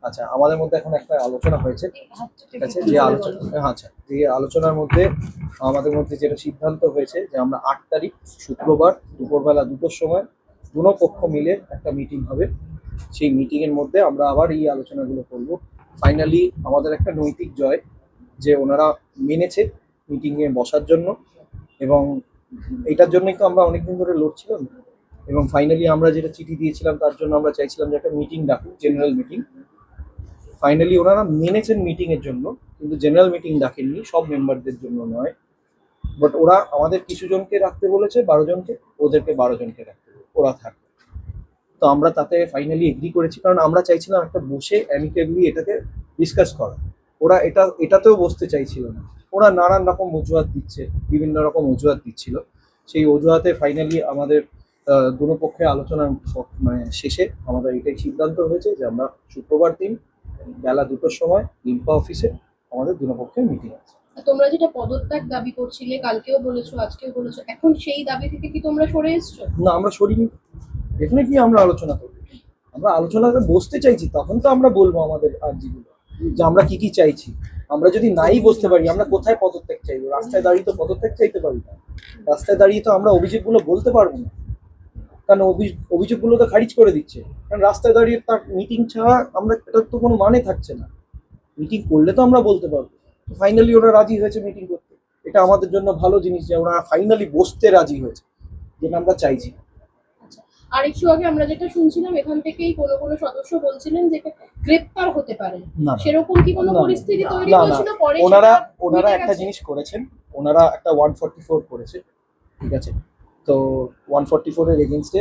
আচ্ছা, আমাদের মধ্যে এখন একটা আলোচনা হয়েছে, ঠিক আছে? যে আলোচনা, আচ্ছা, যে আলোচনার মধ্যে আমাদের মধ্যে যেটা সিদ্ধান্ত হয়েছে যে আমরা 8 তারিখ শুক্রবার দুপুরবেলা 2টোর সময় দুটো পক্ষ মিলে একটা মিটিং হবে। সেই মিটিং এর মধ্যে আমরা আবার এই আলোচনাগুলো করব। ফাইনালি আমাদের একটা নৈতিক জয় যে ওনারা মেনেছে মিটিং এ বসার জন্য, এবং এটার জন্যই তো আমরা অনেকদিন ধরে লড়ছিলাম। এবং ফাইনালি আমরা যেটা চিঠি দিয়েছিলাম তার জন্য আমরা চাইছিলাম যে একটা মিটিং ডাকুক, জেনারেল মিটিং। ফাইনালি ওনারা মেনেছেন মিটিং এর জন্য, কিন্তু জেনারেল মিটিং ডাকেননি, সব মেম্বারদের জন্য নয়। বাট ওরা আমাদের কিছু জনকে রাখতে বলেছে, 12 জনকে, ওদেরকে 12 জনকে রাখতে বলেছে, ওরা থাকবে। তো আমরা তাতে ফাইনালি এগ্রি করেছি, কারণ আমরা চাইছিলাম একটা বসে অ্যামিকেবলি এটাকে ডিসকাস করা। ওরা এটাতেও বসতে চাইছিল না। ওরা নানান রকম অজুহাত দিচ্ছে, বিভিন্ন রকম অজুহাত দিচ্ছিল। সেই অজুহাতে ফাইনালি আমাদের দুটো পক্ষে আলোচনার মানে শেষে আমাদের এটাই সিদ্ধান্ত হয়েছে যে আমরা শুক্রবার দিন বেলা 2টোর সময় লিম্পা অফিসে আমাদের দুটো পক্ষের মিটিং আছে। তোমরা যেটা পদত্যাগ দাবি করছিলে, কালকেও বলেছো, আজকেও বলেছো, এখন সেই দাবি থেকে কি তোমরা সরে এসছো? না, আমরা সরিনি। ডেফিনেটলি আমরা আলোচনা করব। আমরা আলোচনাতে বসতে চাইছি, তখন তো আমরা বলবো আমাদের আর্জিগুলো, যে আমরা কি কি চাইছি। আমরা যদি নাই বসতে পারি, আমরা কোথায় পদত্যাগ চাইবো? রাস্তায় দাঁড়িয়ে তো পদত্যাগ চাইতে পারি না। রাস্তায় দাঁড়িয়ে তো আমরা অভিযোগগুলো বলতে পারবো না, কারণ অভিযোগগুলো তো খারিজ করে দিচ্ছে। কারণ রাস্তায় দাঁড়িয়ে তার মিটিং ছাড়া আমরা, এটার তো কোনো মানে থাকছে না। মিটিং করলে তো আমরা বলতে পারবো। ফাইনালি ওরা রাজি হয়েছে মিটিং করতে, এটা আমাদের জন্য ভালো জিনিস যে ওরা ফাইনালি বসতে রাজি হয়েছে, যেটা আমরা চাইছি। আর একটু আগে আমরা যেটা শুনছিলাম, এখান থেকেই কোনো কোনো সদস্য বলছিলেন যে গ্রেপ্তার হতে পারে, সেরকম কি কোনো পরিস্থিতি তৈরি হয়েছিল? পরে ওনারা একটা জিনিস করেছেন, ওনারা একটা 144 করেছে, ঠিক আছে? তো 144 এর এগেইনস্টে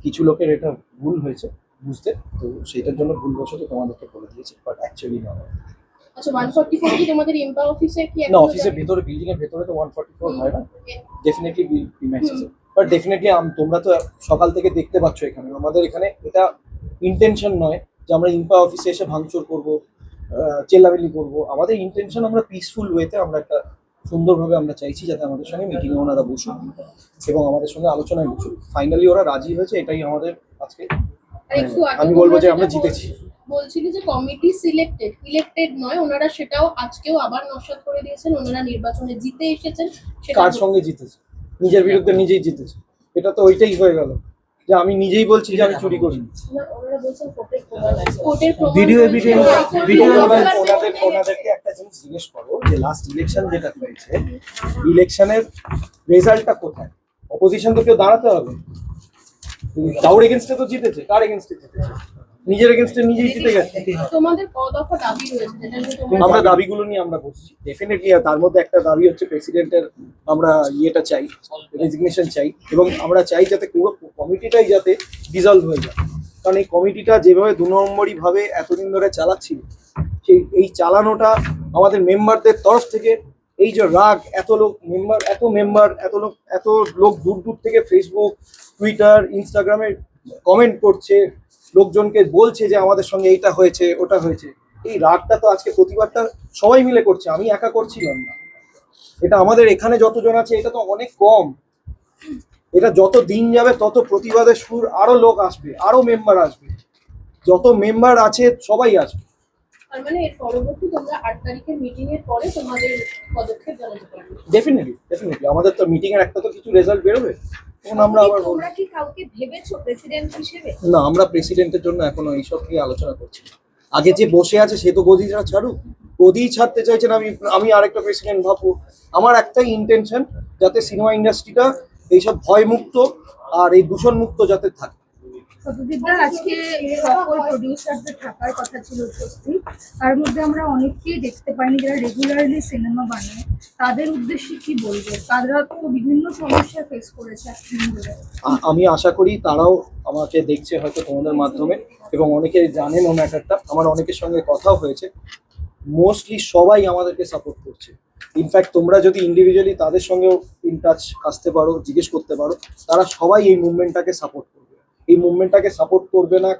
কিছু লোকের এটা ভুল হয়েছে বুঝতে, তো সেটার জন্য ভুলবশত তোমাদেরকে বলে দিয়েছি, বাট অ্যাকচুয়ালি না। আচ্ছা, 144 কি তোমাদের ইম্পা অফিসে কি? না, অফিসের ভিতরে, বিল্ডিং এর ভিতরে তো 144 হয় না। ডেফিনেটলি প্রিমাইসেস, বাট ডেফিনেটলি তোমরা তো সকাল থেকে দেখতে পাচ্ছ এখানে আমাদের এখানে এটা ইন্টেনশন নয় যে আমরা ইম্পা অফিসে এসে ভাঙচুর করব, চেল্লাবেলি করব। আমাদের ইন্টেনশন, আমরা পিসফুল ওয়েতে আমরা একটা সুন্দরভাবে আমরা চাইছি যাতে আমাদের সঙ্গে মিটিংয়ে ওনারা বসুন এবং আমাদের সঙ্গে আলোচনায় বসুন। ফাইনালি ওরা রাজি হয়েছে, এটাই আমাদের আজকে, আমি বলবো যে আমরা জিতেছি। বলছিলি যে কমিটি ইলেক্টেড নয়, ওনারা সেটাও আজকেও আবার নস্যাৎ করে দিয়েছেন। ওনারা নির্বাচনে জিতে এসেছেন। কার সঙ্গে জিতেছে? নিজের বিরুদ্ধে নিজেই জিতেছে। এটা তো ওইটাই হয়ে গেল যে আমি নিজেই বলছি যে আমি চুরি করিনি। ওনাদেরকে একটা জিনিস জিজ্ঞেস করো যে লাস্ট ইলেকশন যেটা হয়েছে, ইলেকশনের রেজাল্টটা কোথায়? অপোজিশন তো কেউ দাঁড়াতে হবে, কাউর এগেনস্টে তো জিতেছে। কার এগেনস্টে জিতেছে? নিজের এগেনস্টে নিজেই জিতে গেছে। তোমাদের কদফা দাবি রয়েছে, আমরা দাবিগুলো নিয়ে আমরা বসছি ডেফিনেটলি। তার মধ্যে একটা দাবি হচ্ছে প্রেসিডেন্টের, আমরা ইয়েটা চাই, রেজিগনেশন চাই, এবং আমরা চাই যাতে পুরো কমিটিটাই যাতে ডিজলভ হয়ে যায়। কারণ এই কমিটিটা যেভাবে 2 নম্বরই ভাবে এতদিন ধরে চালাচ্ছিল, সেই এই চালানোটা আমাদের মেম্বারদের তরফ থেকে, এই যে রাগ, এত লোক দূর দূর থেকে ফেসবুক, টুইটার, ইনস্টাগ্রামে কমেন্ট করছে, লোকজনকে বলছে যে আমাদের সঙ্গে এইটা হয়েছে ওটা হয়েছে। এই রাগটা তো আজকে প্রতিবাদটা সবাই মিলে করছে, আমি একা করছিলাম না। এটা আমাদের এখানে যতজন আছে এটা তো অনেক কম। এটা যত দিন যাবে তত প্রতিবাদের সুর আরো লোক আসবে, আরো মেম্বার আসবে, যত মেম্বার আছে সবাই আসবে। তার মানে এর পরবর্তী তোমরা 8 তারিখের মিটিং এর পরে তোমাদের পদক্ষেপ জানাতে পারবে? ডেফিনেটলি আমাদের তো মিটিং এর একটা তো কিছু রেজাল্ট বেরোবে, তখন আমরা আবার বলবো। তোমরা কি কাউকে ভেবেছো প্রেসিডেন্ট হিসেবে? না, আমরা প্রেসিডেন্টের জন্য এখনো এইসব নিয়ে আলোচনা করছি। আগে যে বসে আছে সে তো গদিটা ছাড়ুক, গদিই ছাড়তে চাইছেন, আমি আরেকটা প্রেসিডেন্ট ভাববো। আমার একটাই ইন্টেনশন, যাতে সিনেমা ইন্ডাস্ট্রিটা এইসব ভয় মুক্ত আর এই দূষণ মুক্ত যাতে থাকে। সত্যজিৎদার আজকে সকল প্রডিউসারদের থাকার কথা ছিল উপস্থিত, তার মধ্যে আমরা অনেককেই দেখতে পাইনি যারা রেগুলারলি সিনেমা বানায়। তাদের উদ্দেশ্যে কি বলবো? তারা তো বিভিন্ন সমস্যা ফেস করেছে এতদিন ধরে। আমি আশা করি তারাও আমাকে দেখছে হয়তো তোমাদের মাধ্যমে, এবং অনেকে জানেন ও ম্যাটারটা। আমার অনেকের সঙ্গে কথাও হয়েছে, মোস্টলি সবাই আমাদেরকে সাপোর্ট করছে। ইনফ্যাক্ট তোমরা যদি ইন্ডিভিজুয়ালি তাদের সঙ্গেও ইন টাচ আসতে পারো, জিজ্ঞেস করতে পারো, তারা সবাই এই মুভমেন্টটাকে সাপোর্ট করবে। এই মুভমেন্টটাকে সাপোর্ট করবে না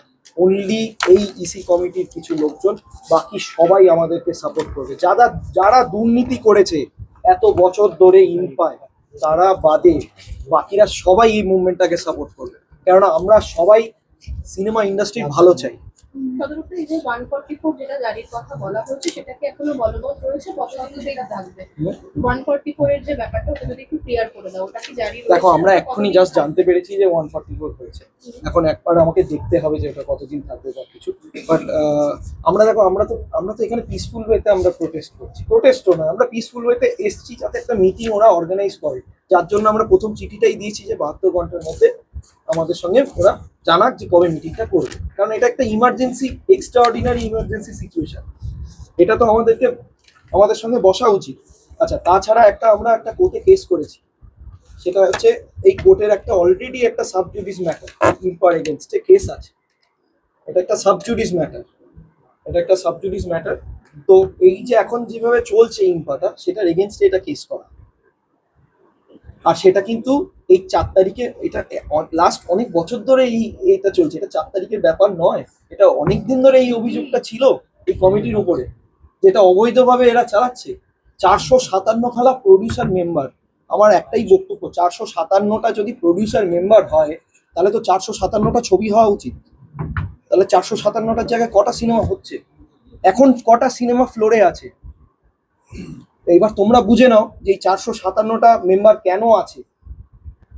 অনলি এই ইসি কমিটির কিছু লোকজন, বাকি সবাই আমাদেরকে সাপোর্ট করবে। যারা দুর্নীতি করেছে এত বছর ধরে ইম্পায়, তারা বাদে বাকিরা সবাই এই মুভমেন্টটাকে সাপোর্ট করবে। কেননা আমরা সবাই সিনেমা ইন্ডাস্ট্রির ভালো চাই, সাধারণত এই যে 144 যেটা জারির কথা বলা হচ্ছে সেটা কি এখনো বলবৎ রয়েছে, কতদিন থাকবে? 144 এর যে ব্যাপারটা ওটা যদি একটু ক্লিয়ার করে দাও, ওটা কি জারি রয়েছে? দেখো আমরা এক্ষুনি জাস্ট জানতে পেরেছি যে 144 হয়েছে। এখন একবার আমাকে দেখতে হবে যে ওটা কতদিন থাকবে বা কিছু। বাট আমরা দেখো আমরা তো এখানে পিসফুল ওয়েতে আমরা প্রোটেস্ট করছি, প্রোটেস্টও না, আমরা পিসফুল ওয়েতে এসছি যাতে একটা মিটিং ওরা অর্গানাইজ করে, যার জন্য আমরা প্রথম চিঠিটাই দিয়েছি যে 72 ঘন্টার মধ্যে আমাদের সঙ্গে ওরা জানাক যে কবে মিটিংটা করবে, কারণ এটা একটা ইমার্জেন্সি, এক্সট্রাঅর্ডিনারি ইমার্জেন্সি সিচুয়েশন। এটা তো আমাদের সঙ্গে বসা উচিত। আচ্ছা, তাছাড়া আমরা একটা কোর্টে কেস করেছি, সেটা হচ্ছে এই কোর্টের একটা অলরেডি একটা সাবজুডিস ম্যাটার, ইম্পার এগেনস্টে কেস আছে। এটা একটা সাবজুডিস ম্যাটার। তো এই যে এখন যেভাবে চলছে ইম্পাটা, সেটার এগেনস্টে এটা কেস করা, আর সেটা কিন্তু এই 4 তারিখে, এটা লাস্ট অনেক বছর ধরে এটা চলছে, এটা 4 তারিখের ব্যাপার নয়, এটা অনেক দিন ধরে এই অভিযোগটা ছিল এই কমিটির উপরে, যেটা অবৈধভাবে এরা চালাচ্ছে। 457 খালা প্রডিউসার মেম্বার, আমার একটাই বক্তব্য, 457টা যদি প্রডিউসার মেম্বার হয় তাহলে তো 457টা ছবি হওয়া উচিত। তাহলে 457টার জায়গায় কটা সিনেমা হচ্ছে, এখন কটা সিনেমা ফ্লোরে আছে? এইবার তোমরা বুঝে নাও যে এই 457টা মেম্বার কেন আছে,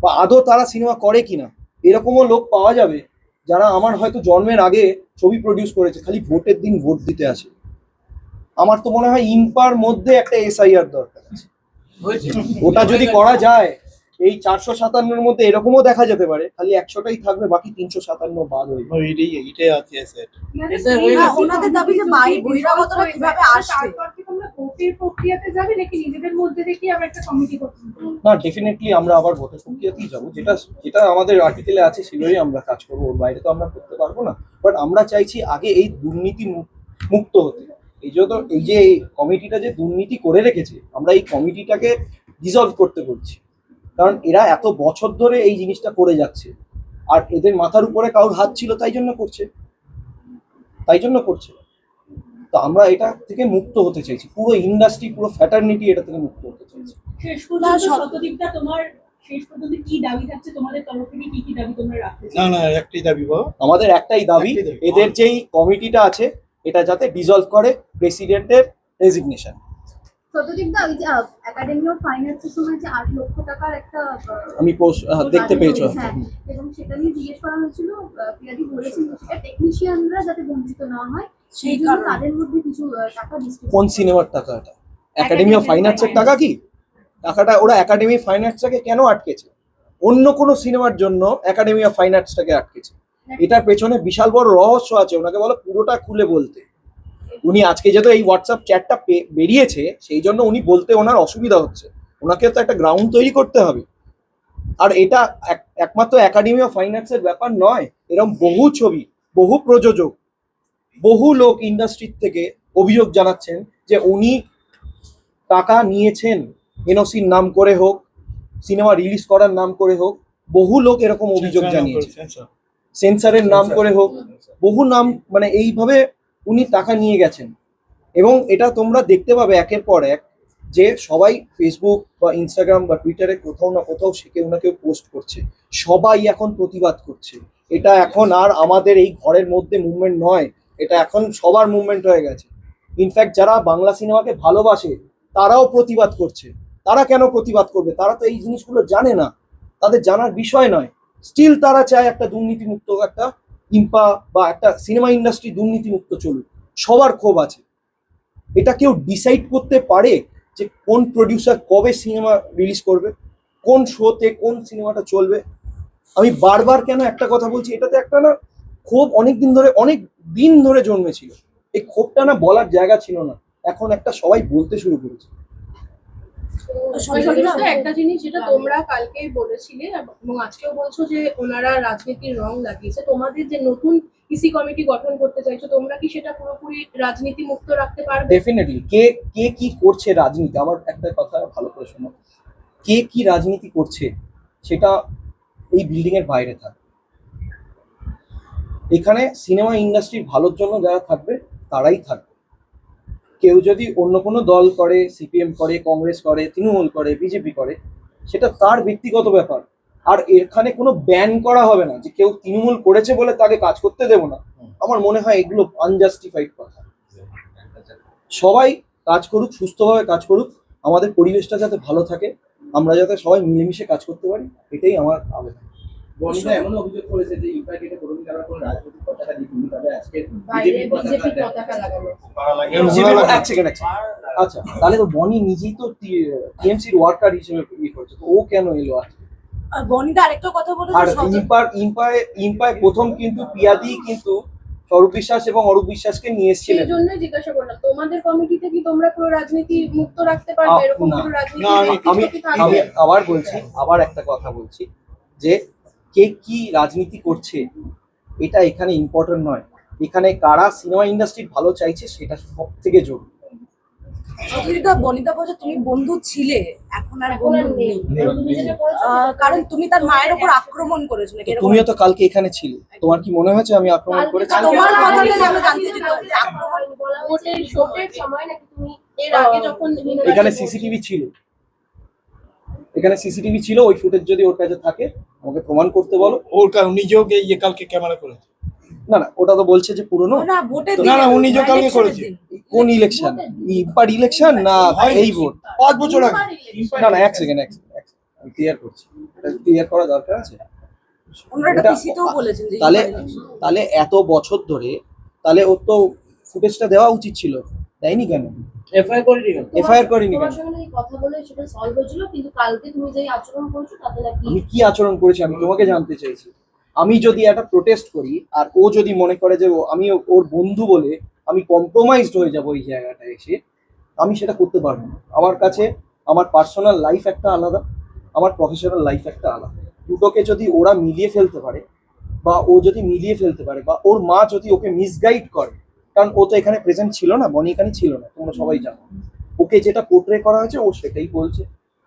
বা আদৌ তারা সিনেমা করে কিনা। এরকমও লোক পাওয়া যাবে যারা আমার হয়তো জন্মের আগে ছবি প্রডিউস করেছে, খালি ভোটের দিন ভোট দিতে আসে। আমার তো মনে হয় ইম্পার মধ্যে একটা এসআইআর দরকার আছে। ওটা যদি করা যায়, এই 457-র মধ্যে এরকমও দেখা যেতে পারে খালি 100টাই থাকবে, বাকি 357 বাদ হয়ে যাবে। এইটাই আছে স্যার। ওনাদের দাবি যে বহিরাগতরা কিভাবে আসবে, তারপর কি তোমরা ভোটের প্রক্রিয়াতে যাবে নাকি নিজেদের মধ্যে থেকে আবার একটা কমিটি করতে? না, ডেফিনেটলি আমরা আবার ভোটের প্রক্রিয়াতেই যাবো, যেটা আমাদের আর্টিকেলে আছে সেভাবেই আমরা কাজ করবো, ওর বাইরে তো আমরা করতে পারবো না। বাট আমরা চাইছি আগে এই দুর্নীতি মুক্ত হতে। এই যে কমিটিটা যে দুর্নীতি করে রেখেছে, আমরা এই কমিটিটাকে ডিসলভ করতে বলছি, কারণ এরা এত বছর ধরে এই জিনিসটা করে যাচ্ছে, আর এদের মাথার উপরে কারোর হাত ছিল তাই জন্য করছে। তো আমরা এটা থেকে মুক্ত হতে চাইছি, পুরো ইন্ডাস্ট্রি, পুরো ফ্যাটার্নিটি এটা থেকে মুক্ত হতে চাইছি। শেষ পর্যন্ত শতদিকটা তোমার শেষ পর্যন্ত কি দাবি থাকছে তোমাদের তরফ থেকে, কি দাবি তোমরা রাখতে চাও? না একটাই দাবি বল। আমাদের একটাই দাবি, এদের যেই কমিটিটা আছে এটা যাতে ডিসলভ করে প্রেসিডেন্টের রেজিগনেশন। শতদিকদা ওই যে একাডেমি অফ ফাইন আর্টসের সময় যে 8 লক্ষ টাকার একটা আমি পোস্ট দেখতে পেয়েছো। হ্যাঁ, এবং সেটা নিয়ে জিজ্ঞেস করা হয়েছিল, পিয়াদি বলেছেন যে সেটা টেকনিশিয়ানরা যাতে বঞ্চিত না হয় সেই জন্য তাদের মধ্যে কিছু টাকা ডিস্ট্রিবিউট। কোন সিনেমার টাকা এটা? একাডেমি অফ ফাইন আর্টসের টাকা কি? টাকাটা ওরা একাডেমি ফাইন আর্টসটাকে কেন আটকেছে? অন্য কোনো সিনেমার জন্য একাডেমি অফ ফাইন আর্টসটাকে আটকেছে। এটার পেছনে বিশাল বড় রহস্য আছে, ওনাকে বলো পুরোটা খুলে বলতে। উনি আজকে যেহেতু এই হোয়াটসঅ্যাপ চ্যাটটা বেরিয়েছে সেই জন্য উনি বলতে ওনার অসুবিধা হচ্ছে, ওনাকে তো একটা গ্রাউন্ড তৈরি করতে হবে। আর এটা একমাত্র একাডেমি অফ ফাইন আর্টসের ব্যাপার নয়, এরকম বহু ছবি, বহু প্রযোজক, বহু লোক ইন্ডাস্ট্রির থেকে অভিযোগ জানাচ্ছেন যে উনি টাকা নিয়েছেন, এনওসির নাম করে হোক, সিনেমা রিলিজ করার নাম করে হোক, বহু লোক এরকম অভিযোগ জানিয়েছে, সেন্সারের নাম করে হোক, বহু নাম, মানে এইভাবে উনি টাকা নিয়ে গেছেন। এবং এটা তোমরা দেখতে পাবে একের পর এক যে সবাই ফেসবুক বা ইনস্টাগ্রাম বা টুইটারে কোথাও না কোথাও সে কেউ না কেউ পোস্ট করছে, সবাই এখন প্রতিবাদ করছে। এটা এখন আর আমাদের এই ঘরের মধ্যে মুভমেন্ট নয়, এটা এখন সবার মুভমেন্ট হয়ে গেছে। ইনফ্যাক্ট যারা বাংলা সিনেমাকে ভালোবাসে তারাও প্রতিবাদ করছে। তারা কেন প্রতিবাদ করবে? তারা তো এই জিনিসগুলো জানে না, তাদের জানার বিষয় নয়। স্টিল তারা চায় একটা দুর্নীতিমুক্ত একটা ইম্পা বা একটা সিনেমা ইন্ডাস্ট্রি দুর্নীতিমুক্ত চলুক, সবার ক্ষোভ আছে। এটা কেউ ডিসাইড করতে পারে যে কোন প্রডিউসার কবে সিনেমা রিলিজ করবে, কোন শোতে কোন সিনেমাটা চলবে? আমি বারবার কেন একটা কথা বলছি, এটাতে একটা না ক্ষোভ অনেক দিন ধরে জন্মেছিল। এই ক্ষোভটা না বলার জায়গা ছিল না, এখন একটা সবাই বলতে শুরু করেছে। একটা জিনিস যেটা তোমরা কালকেই বলেছিলে এবং আজকেও বলছো যে ওনারা রাজনীতির রং লাগিয়েছে, তোমাদের যে নতুন ইসি কমিটি গঠন করতে চাইছো, তোমরা কি সেটা পুরোপুরি রাজনীতি মুক্ত রাখতে পারবে? ডেফিনেটলি। কে কি করছে রাজনীতি, আমার একটা কথা ভালো করে শোনো, কে কি রাজনীতি করছে সেটা এই বিল্ডিং এর বাইরে থাকবে। এখানে সিনেমা ইন্ডাস্ট্রির ভালোর জন্য যারা থাকবে তারাই থাকবে। কেউ যদি অন্য কোনো দল করে, সিপিএম করে, কংগ্রেস করে, তৃণমূল করে, বিজেপি করে, সেটা তার ব্যক্তিগত ব্যাপার। আর এখানে কোনো ব্যান করা হবে না যে কেউ তৃণমূল করেছে বলে তাকে কাজ করতে দেবো না। আমার মনে হয় এগুলো আনজাস্টিফাইড কথা। সবাই কাজ করুক, সুস্থভাবে কাজ করুক, আমাদের পরিবেশটা যাতে ভালো থাকে, আমরা যাতে সবাই মিলেমিশে কাজ করতে পারি, এটাই আমার আবেদন। বনিদা এমনও অভিযোগ করেছে যে ইউপাইকে কর্মী তারা কোনো রাজনৈতিক পতাকা দিয়ে তুমি তবে আজকে বাইরে বিজেপি বিজেপি পতাকা লাগানো। এক সেকেন্ড। আচ্ছা, তাহলে তো বনি নিজেই তো টিএমসির ওয়ার্কার হিসেবে ই করছে, তো ও কেন এলো আজকে? আর বনিদা আরেকটা কথা বলেছে আর ইম্পায় প্রথম কিন্তু পিয়াদি কিন্তু স্বরূপ বিশ্বাস এবং অরূপ বিশ্বাসকে নিয়ে সেই এসেছিলেন। জন্যই জিজ্ঞাসা করলাম, তোমাদের কমিটিতে কি তোমরা পুরো রাজনীতি মুক্ত রাখতে পারবে? এরকম না। পুরো রাজনীতি না, আমি কি থাকবে? আমি আবার বলছি, আবার একটা কথা বলছি যে কে কি রাজনীতি করছে এটা এখানে ইম্পর্টেন্ট নয়, এখানে কারা সিনেমা ইন্ডাস্ট্রির ভালো চাইছে সেটা সব থেকে জরুরি। সত্যিটা বনিদা বলছে তুমি বন্ধু ছিলে, এখন আর এখন আর বন্ধু নেই। নেই। তুমি যেটা বলছো, কারণ তুমি তার মায়ের উপর আক্রমণ করেছো নাকি এরকম? তুমিও তো কালকে এখানে ছিলে, তোমার কি মনে হয়েছে আমি আক্রমণ করেছি? তোমার কথা থেকে আমরা জানতে চাই যে আক্রমণ ভোটের সময় নাকি তুমি এর আগে যখন এখানে সিসিটিভি ছিল, এখানে সিসিটিভি ছিল, ওই ফুটেজ যদি ওর কাছে থাকে আমাকে প্রমাণ করতে বলো। ওর কারণ নিজেও ইয়ে কালকে ক্যামেরা করেছে। না না, ওটা তো বলছে যে পুরনো। না ভোটের না, না, উনি যে কালকে করেছে। কোন ইলেকশন? ইম্পার ইলেকশন না এই ভোট? 5 বছর আগে। না না, এক সেকেন্ড আমি ক্লিয়ার করছি, ক্লিয়ার করা দরকার আছে। ওনারা এটা- একটা পিসিতেও বলেছেন যে তাহলে তাহলে এত বছর ধরে তাহলে ওর তো ফুটেজটা দেওয়া উচিত ছিল, দেয়নি কেন? এফআইআর করেনি কেন? এফআইআর করেনি তোমার কেন? সঙ্গে নাকি কথা বলে সেটা সলভ হয়েছিল, কিন্তু কালকে তুমি যে আচরণ করেছো তাতে নাকি আমি কি আচরণ করেছি আমি তোমাকে জানতে চাইছি। আমি যদি একটা প্রোটেস্ট করি আর ও যদি মনে করে যে আমি ওর বন্ধু বলে আমি কম্প্রোমাইজড হয়ে যাবো এই জায়গাটা এসে, আমি সেটা করতে পারবো না। আমার কাছে আমার পার্সোনাল লাইফ একটা আলাদা, আমার প্রফেশনাল লাইফ একটা আলাদা। দুটোকে যদি ওরা মিলিয়ে ফেলতে পারে বা ও যদি মিলিয়ে ফেলতে পারে বা ওর মা যদি ওকে মিসগাইড করে, কারণ ও তো এখানে প্রেজেন্ট ছিল না, বনি এখানে ছিল না, তোমরা সবাই জানো। ওকে যেটা পোর্ট্রে করা হয়েছে ও সেটাই বলছে।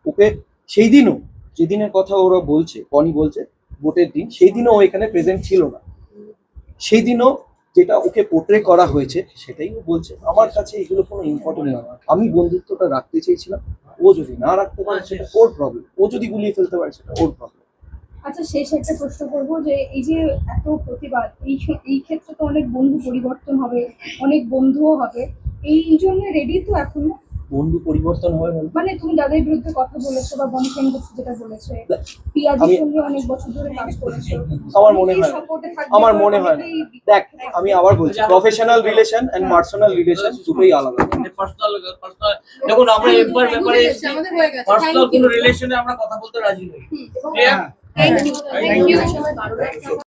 ওকে সেই দিনও যেদিনের কথা ওরা বলছে, বনি বলছে ভোটের দিন, সেই দিনও ও এখানে প্রেজেন্ট ছিল না, সেই দিনও যেটা ওকে পোর্ট্রে করা হয়েছে সেটাই ও বলছে। আমার কাছে এগুলো কোনো ইম্পর্টেন্ট না। আমি বন্ধুত্বটা রাখতে চেয়েছিলাম, ও যদি না রাখতে পারে সেটা ওর প্রবলেম, ও যদি গুলিয়ে ফেলতে পারে সেটা ওর প্রবলেম। আচ্ছা, শেষ একটা প্রশ্ন করবো যে এই যে এত প্রতিবাদ, এই ক্ষেত্রে তো অনেক বন্ধু পরিবর্তন হবে, অনেক বন্ধুও হবে, এই জন্য রেডি তো এখন? বন্ধু পরিবর্তন হয় মানে তুমি যাদের বিরুদ্ধে কথা বলেছো বা বনি সেনগুপ্ত যেটা বলেছে, পিয়াজির আমি- সঙ্গে অনেক বছর ধরে কাজ করেছো, আমার মনে হয় না। সাপোর্টে থাকবে, আমার মনে হয় না। অনেকেই- দেখ, আমি আবার বলছি, professional relation and personal relation দুটোই আলাদা। পার্সোনাল দেখুন, আমরা এবার ব্যাপারে আমাদের হয়ে গেছে। Personal Thank you. কোনো রিলেশনে আমরা কথা বলতে রাজি নই। এবং clear? Thank you. Thank you. সময় 12টা